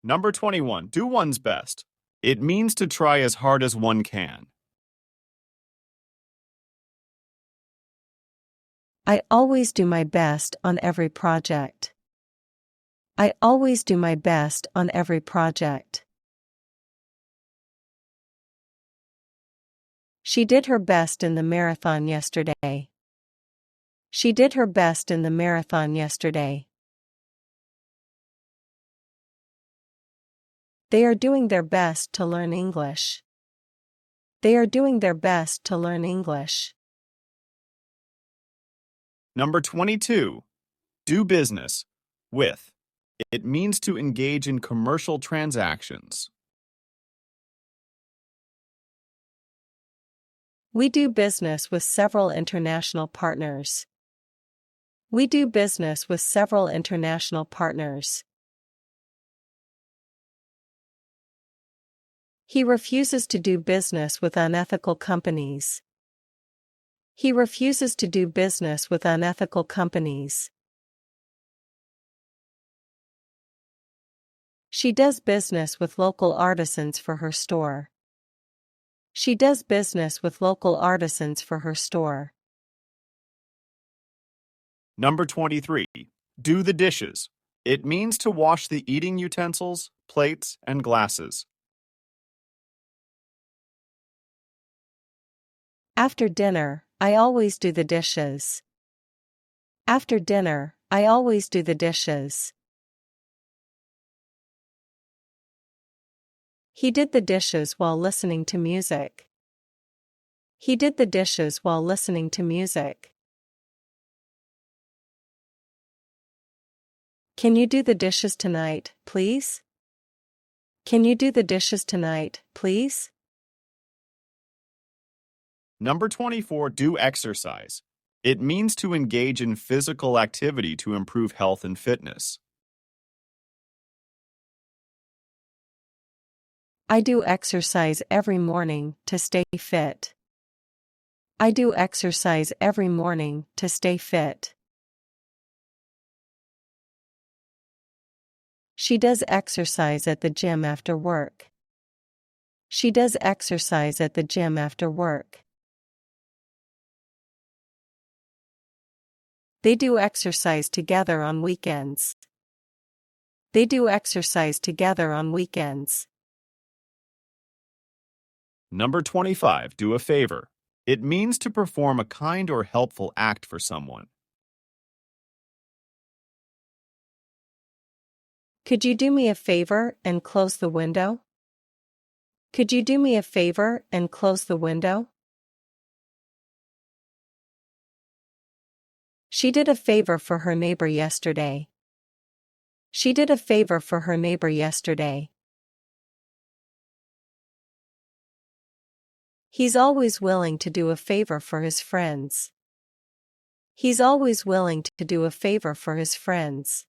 Number 21. Do one's best. It means to try as hard as one can. I always do my best on every project. I always do my best on every project. She did her best in the marathon yesterday. She did her best in the marathon yesterday. They are doing their best to learn English. They are doing their best to learn English. Number 22. Do business. With. It means to engage in commercial transactions. We do business with several international partners. We do business with several international partners. He refuses to do business with unethical companies. He refuses to do business with unethical companies. She does business with local artisans for her store. She does business with local artisans for her store. Number 23. Do the dishes. It means to wash the eating utensils, plates, and glasses. After dinner, I always do the dishes. After dinner, I always do the dishes. He did the dishes while listening to music. He did the dishes while listening to music. Can you do the dishes tonight, please? Can you do the dishes tonight, please? Number 24. Do exercise. It means to engage in physical activity to improve health and fitness. I do exercise every morning to stay fit. I do exercise every morning to stay fit. She does exercise at the gym after work. She does exercise at the gym after work. They do exercise together on weekends. They do exercise together on weekends. Number 25. Do a favor. It means to perform a kind or helpful act for someone. Could you do me a favor and close the window? Could you do me a favor and close the window? She did a favor for her neighbor yesterday. She did a favor for her neighbor yesterday. He's always willing to do a favor for his friends. He's always willing to do a favor for his friends.